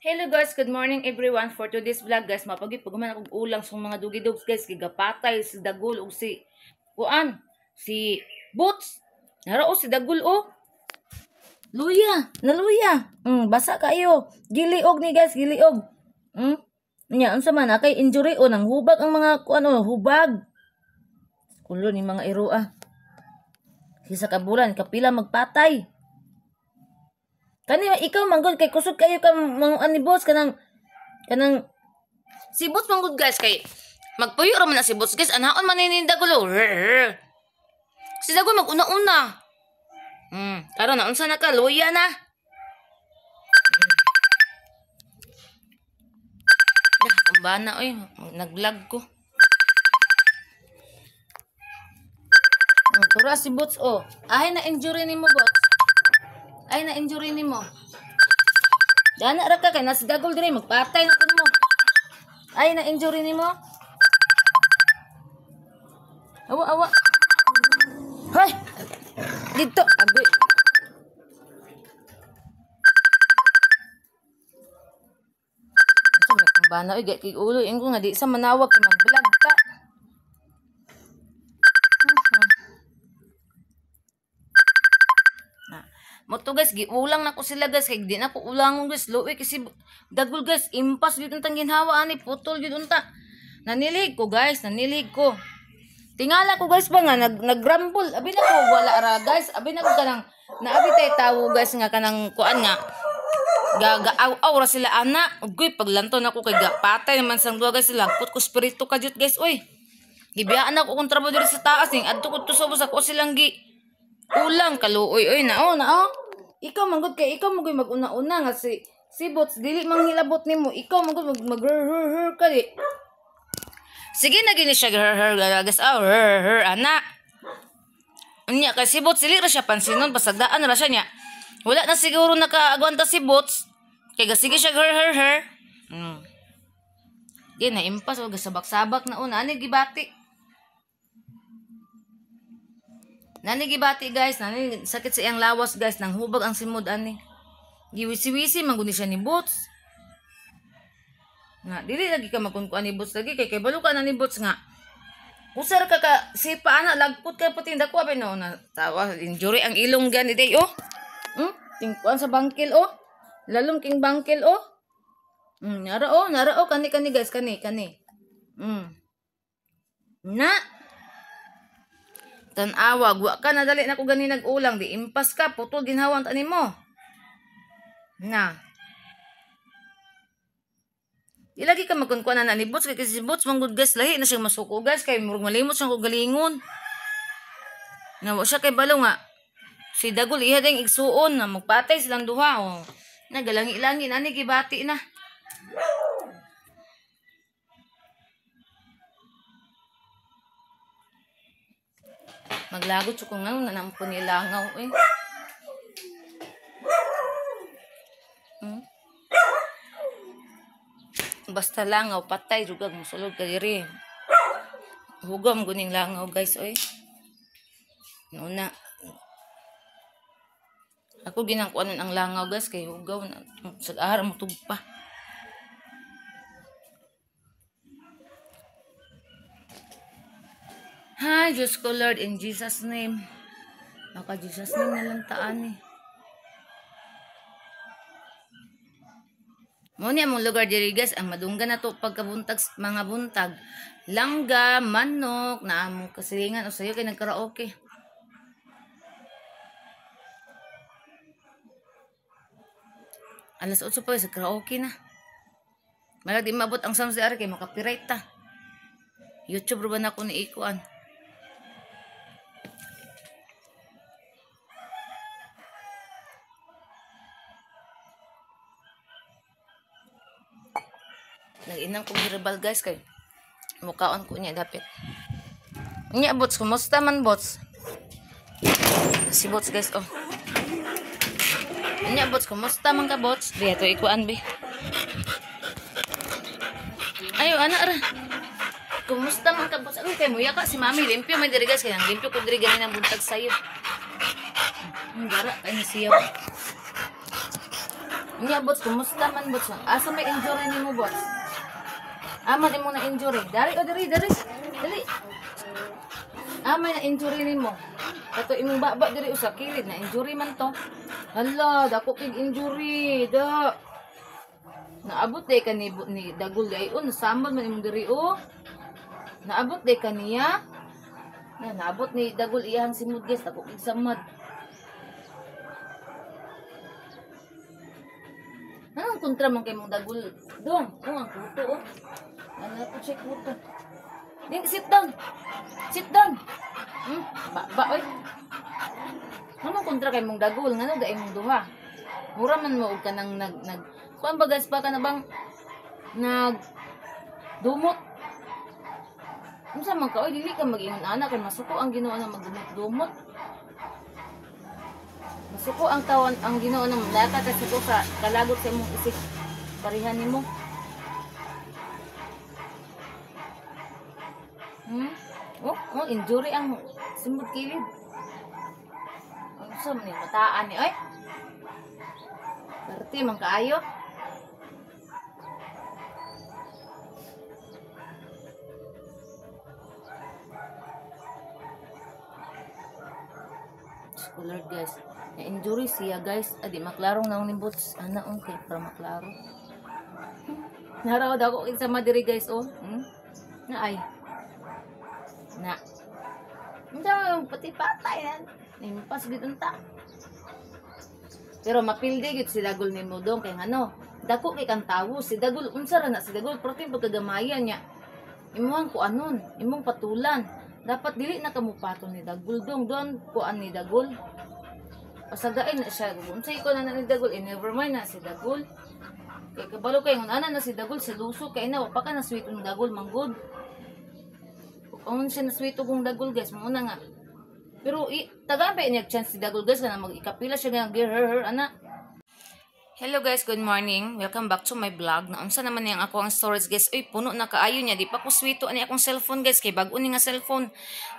Hello guys, good morning everyone. For today's vlog guys, mapagipagaman akong ulang sa mga dugi-dogs guys, gigapatay si Dagul ug si si Boots. Narao si Dagul oh. Luya, naluya. Basa kayo. Giliog ni guys, giliog. Nya unsa man kay injury o nang hubag ang mga hubag. Kulo ni mga iroa. Sa kabulan kapila magpatay. Kani ikaw manggod kay kusog kayo ka mga ani boss kanang si boss manggod guys kay magpuyo ra man na si boss guys anaon man ni Dagulo. Si Dagul maguna-una. Karon na unsa na ka luya na. Kumbana oy nag-vlog ko. Tura si boss oh. Ay na injury nimo boss. Ay na injury nimo. Dana ra ka kay nas Dagul dire magpatay na kun mo. Ay na injury nimo. Awa. Hoy. Dito abi. Ito may kumbana oy kay ulo ingo nga di sa manawag kay mag-vlog ka. Moto guys, giulang na ko sila guys, kay di na ko ulangon guys, luwi kasi Dagul guys, impas yun untang ginhawa ani, putol yun unta. Nanilig ko guys, nanilig ko. Tingala ko guys ba nga, nagrambol, abi na ko wala ara guys, abi na ko kanang, naabi tayo tawo guys nga kanang kuan nga, gagaaw ra sila ana, ugoy paglanto na ko kay patay naman sang duwa guys, langkot ko spirito ka jud guys, oy. Gibiyaan ako kung trabaho diri sa taas, ning adto ko tusubos ako silang ulang kaluoy oy nao. Ikaw manggod kay ikaw magoy maguna-una nga si Bots dili manghilabot nimo. Ikaw manggod mag ka di. Sige na gini siya gagas ana. Unya kay si Bots dili ra siya pansinon pasagdaan ra siya nya. Wala na siguro nakaagwanta si Bots. Kay gasige siya Di na impas o gasabak-sabak na una ani gibati. Nani gibati guys, nani sakit sa iyang lawas guys, nang hubag ang simod ani. Giwisi-wisi mangguni siya ni Boots. Nga dili lagi ka makunkuan ni Boots lagi kay balo ka na ni Boots nga. Usar ka sipa ana lagput kay puting dako abi no na tawa injury ang ilong gani day oh. Tingkuan sa bangkil oh. Lalom king bangkil oh. Nara oh kani guys kani. Na tanawa, wa ka na dali na ko gani nag-ulang, di impas ka, putol ginhawang tani mo. Na. Ilagi ka magkunkuan na ni Boots, kay si Boots, manggod guys, lahi na siyang masuko guys, kay murag malimot siyang kugalingon. Nga, siya kay balo nga, si Dagul, iha ding igsuon, na magpatay silang duha, o. Nagalangi-langi, nani, gibati na. Maglagot ko nga nanampo ni langaw eh. Basta langaw patay jugag musulod ka diri. Hugam guning langaw guys oy. Una. Ako ginangkuanan ang langaw guys kay hugaw na sa ahar mo tugpa. Hi, Diyos ko Lord, in Jesus' name. Maka Jesus' name na lang taan eh. Muna among lugar diri guys, ang madungga na to pagkabuntag, mga buntag. Langga, manok, na among kasilingan o sayo kay nagkaraoke. Alas 8 pa sa karaoke na. Malag di mabot ang sounds di ari kay makapiright ta. YouTube ba na ako ni ikuan. Nag-inang kong herbal guys kay mukhaon ko niya dapit. Nya Bots, kumusta man Bots? Si Bots guys oh. Nya Bots, kumusta man ka Bots? Di ato ikuan bi. Ayo anak ra. Kumusta man ka Bots? Ano kay muya ka si Mami limpyo may diri guys kay nang limpyo ko diri ganin ang buntag sayo. Gara kay siya. Iya, bots, kumusta man, bots? Asa may injury ni mo, bots? Ama din mo na injury. Dari. Dali. Ama na injury ni mo. Kato imong baba diri usa kilid na injury man to. Hala, dako kig injury. Da. Naabot day ka ni dagul day on, nasambal man imong diri o. Naabot day ka niya. Naabot ni dagul iyang simud guys, dako kig samad. Anong kontra man kay mong dagul? Dong, ang kuto oh. Ano to check kuto. Ding sit down. Sit down. Oy. Anong kontra kay mong dagul? Ngano ga imong duha? Mura man mo og kanang nag kuan ba guys pa ka na bang nag dumot. Unsa man ka oy dili ka mag-ingon ana kay masuko ang Ginoo na magdumot-dumot. Masuko ang tawon ang Ginoo na laka ta suko sa kalagot sa imong isip. Parihan nimo. Injury ang simod kilid. Unsa man ni mataan ni oy? Berarti man kaayo. Scholar guys. Na-injury siya guys. Adi maklarong nang nimbots. Ana okay para maklaro. Naraw daw ko sa madiri guys oh. Na ay. Na. Unsa pati patay yan. Impas gid unta. Pero mapildi gid si dagol nimo dong kay ngano. Dako kay kang tawo si dagol unsa ra na si dagol protein pagkagamayan niya. Imuhang ko anon, imong patulan. Dapat dili na kamo paton ni dagol dong don kuan ni dagol. Pasagain na siya. Unsay ko na ni dagol, never mind na si dagol. Kay kabalo kay ngon ana na si dagol si luso kay na pa ka na sweet ng dagol manggod. Kung siya na sweet kung dagol guys, muna nga. Pero tagabay niya chance si dagol guys na mag-ikapila siya nga her ana. Hello guys, good morning. Welcome back to my vlog. Naunsa naman yang ako ang storage guys. Uy, puno na kaayo niya. Di pa ko sweeto ani akong cellphone guys. Kay bago ni nga cellphone.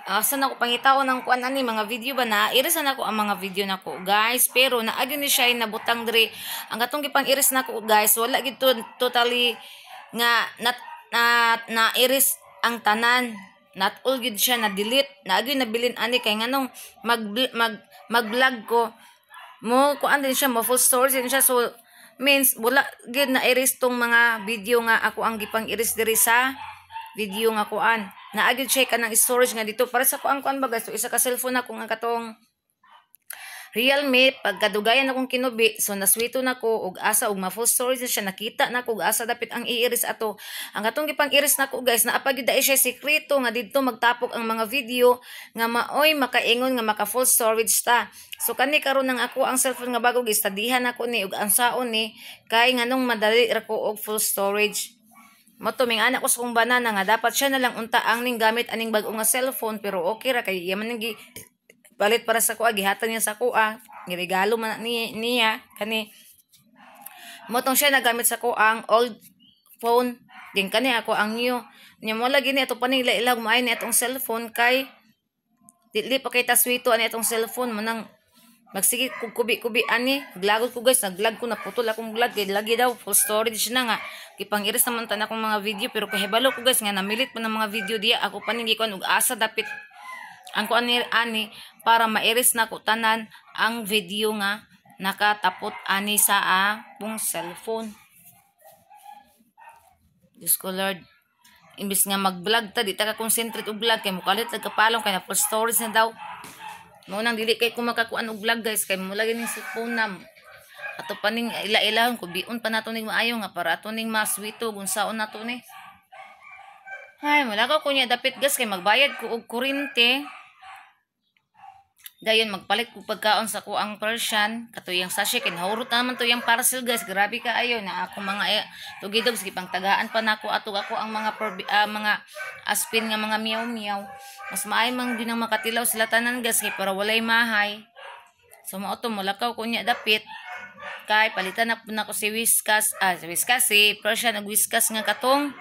Saan ako pangitaw ng kuan ani mga video ba na? Irisan ako ang mga video nako guys. Pero naagyo ni siya nabutang diri. Ang atong gipang iris nako guys. Wala gid totally nga na iris ang tanan. Not all gid siya na delete. Naagyo nabilin ani kay nganong mag-vlog ko. Mo kuan din siya mo full storage din siya so means wala gid na iris tong mga video nga ako ang gipang iris diri sa video nga kuan na agid check kanang storage nga dito para sa kuan ba guys so isa ka cellphone ako nga katong Realme pagkadugayan akong kinubi so naswito nako og asa og ma full storage na siya nakita nako og asa dapit ang iiris ato ang atong gipang iris nako guys na apagid dai siya sekreto nga didto magtapok ang mga video nga maoy makaingon nga maka full storage ta so kani karon nang ako ang cellphone nga bago gistadihan nako ni og ansaon ni kay nganong madali ra ko og full storage mo to ming anak ko sa kong banana nga dapat siya na lang unta ang ning gamit aning bag-o nga cellphone pero okay ra kay yaman nang balit para sa kuha gihatan niya sa kuha giregalo man niya kani motong siya nagamit sa kuha ang old phone din kani ako ang new nya mo lagi ni ato panila ilag maay ni atong cellphone kay dili pa kay taswito ani atong cellphone manang magsige kog kubi ani glagod ko guys naglag ko naputol akong vlog kay lagi daw full storage na nga gipang-iris naman tan akong mga video pero kahibalo ko guys nga namilit pa ng mga video diya ako paningi ko og asa dapit ang kuan ani para mairis na ko tanan ang video nga nakatapot ani sa akong cellphone. Diyos ko Lord. Imbis nga mag-vlog ta, di ta ka-concentrate og vlog kay mukalit nagkapalong kay na full storage na daw. Maunang dili kay ko makakuan og vlog guys kay mula gini sa phone nam. Ato pa ning ila-ilahon ko biun pa nato ning maayo nga para ato ning maswito unsaon nato ni. Ay, wala ko kunya dapit guys kay magbayad ko og kuryente. Dayon magpalit ko pagkaon sa ko ang Persian katuyang sachet kin hurot naman to yung parcel guys grabe ka ayo na ako mga tugidog sige pang tagaan pa nako ato ako ang mga aspin nga mga miyaw mas maay mang dinang makatilaw sila tanan guys kay para walay mahay so mao to mulakaw ko nya dapit kay palitan na ko si Whiskas si Persian ug Whiskas nga katong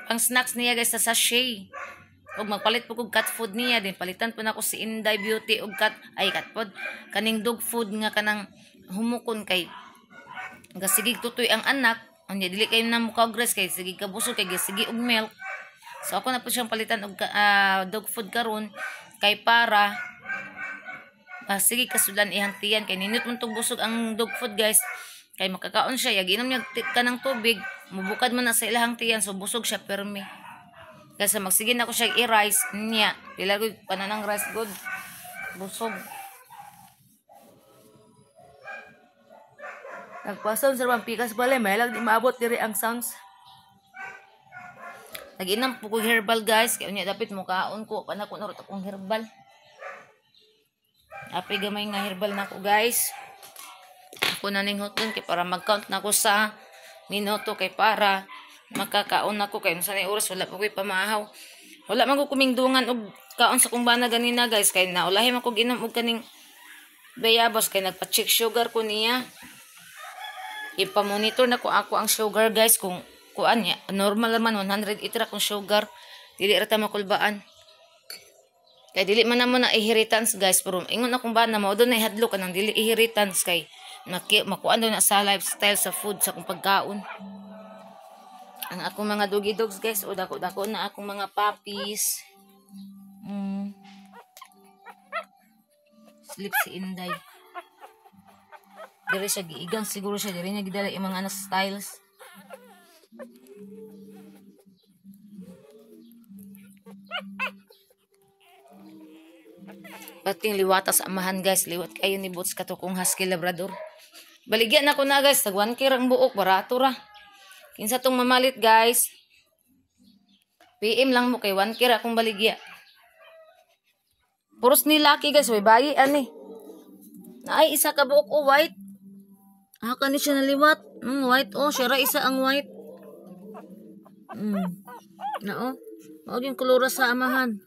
ang snacks niya guys sa sachet og magpalit po kog cat food niya din palitan po nako si Inday Beauty og cat food kaning dog food nga kanang humukon kay Sige tutoy ang anak, unya dili kay na mo progress kay sige kabusog kay sige og milk. So ako na po siyang palitan og dog food karon kay para sige kasulan ihang tiyan kay ninit man tong busog ang dog food guys. Kay makakaon siya, yag inom niya kanang tubig, mubukad man na sa ilahang tiyan so busog siya permi. Kasi magsige na ko siya i-rice niya. Pila gud pananang rice good. Busog. Nagpasound sa mga pikas pala, may lang di maabot diri ang sounds. Nag-inam po ko herbal guys, kaya unya dapat mukaon ko, panako na rin akong herbal. Api gamay nga herbal na ko guys. Ako na ning hotdon kay para mag-count na ko sa minuto kay para makakaon ako kay sa oras wala pa ko'y pamahaw. Wala man ko kumingdungan og kaon sa kumbana ganina guys kay naulahi man ko ginom og kaning bayabas kay nagpa-check sugar ko niya. Ipa-monitor na ko ako ang sugar guys kung kuan niya. Normal naman 100 itra kung sugar. Dili ra ta makulbaan. Kay dili man namo na inheritance guys pero ingon akong bana mao doon na ihadlo ka nang dili inheritance kay makuan daw na sa lifestyle sa food sa kung pagkaon. Ang akong mga doggy dogs guys o dako-dako na akong mga puppies. Sleep si Inday. Diri siya giigang siguro siya diri niya gidala yung mga anak styles. Pating liwatas amahan guys, liwat kayo ni Boots kato kong husky labrador. Baligyan ako na guys, tag 1K ang buok, barato ra. Kinsa tong mamalit guys. PM lang mo kay 1K ra akong baligya. Puros ni laki guys, way bayi ani. Naay isa ka buok o white. Kani siya naliwat. White oh, siya ra isa ang white. Na oh. Mao yung kolora sa amahan.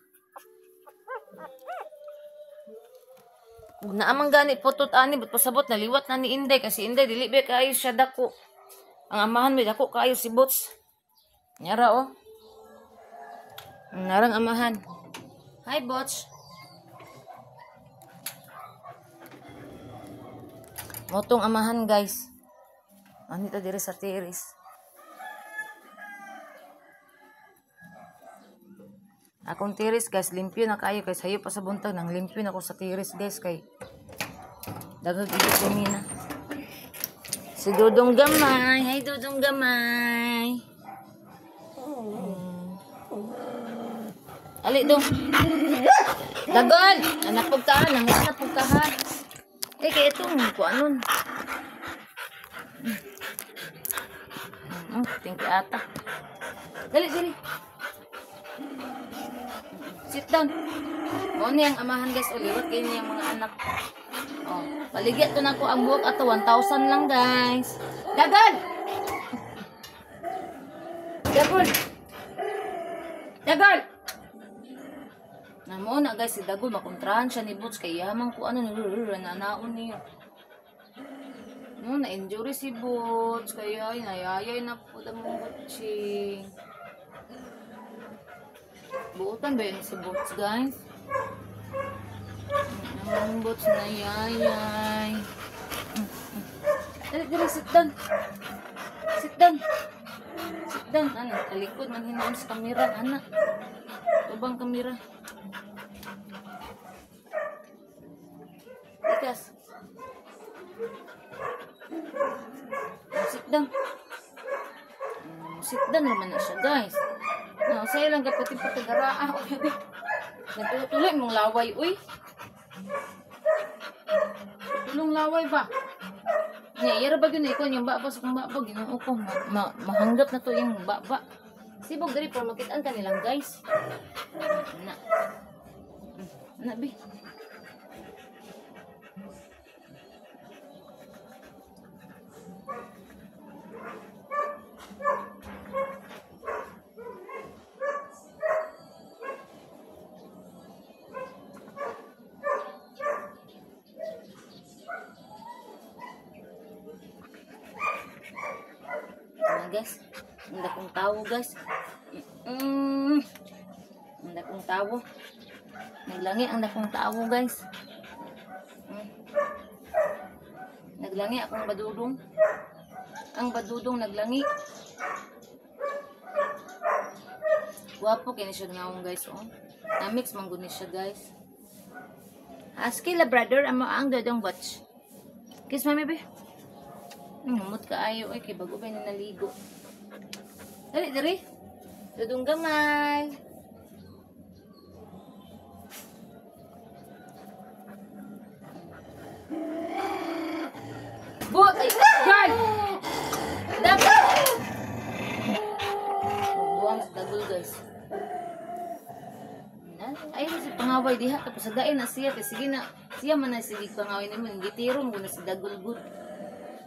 Naamang gani putot ani but pasabot naliwat na ni Inday kasi Inday dili ba kayo siya dako. Ang amahan may dako kayo si Boots. Nyara oh. Narang amahan. Hi Boots. Motong amahan guys. Anita diri sa terrace. Akong terrace guys, limpyo na kayo kay sayo pa sa buntag nang limpyo na ako sa terrace guys kay dagag ibig kanina. Si Dudong Gamay. Hi Dudong Gamay. Ali dong. Dagon, anak pagkaan, ang anak pagkahan. Kaya ito, kuanon. Tingki ata. Dali, dali. Sit down. O niya ang amahan guys, uliwat kayo niya mga anak. O, paligyan to na ko ang buwak ato, 1,000 lang guys. Dagon! Dagon! Dagon! Namo na guys, si Dagon, makontrahan siya ni Boots, kaya yaman ko ano, nanaon niyo. No, na-injury si Boots, kaya nayayay na po damong Bootsing. Buutan ba yun si Boots guys? Namang Boots nayayay. Dali, dali, sit down. Sit down. Sit down, ano, talikod, manhinaon sa kamera, anak. Tubang kamera. Ikas. Sit down. Sit down naman na siya guys. No, saya lang kapatid patagaraan. Nagtuloy mong laway, uy. Tulong laway ba? Yara ba yun ikaw yung baba sa kong baba? Ginoo ko, mahanggap na to yung baba. Sibog dari para makitaan ka nilang guys. Anak. Anak, be. Guys, hindi kong tawo guys. Hindi kong tawo. Naglangi ang dakong tawo guys. Naglangi akong badudong. ang badudong naglangi. Guwapo kini siya ngawong guys, oh. Na-mix man gud ni siya, guys. Husky Labrador, ang dodong watch. Kiss mami be. Humot ka ayo kay bago ba ni naligo. Dali, dali. Dodong gamay. But ay guard. Dapat. Buang sa dagol, guys. Ay, si pangaway diha tapos sadain na siya sige na siya man na sige pangaway nimo gitiro mo na si dagol good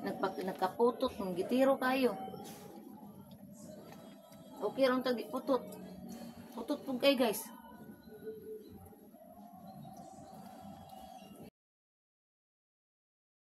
nagkaputot ng gitiro kayo okay ron tagi putot pug kay guys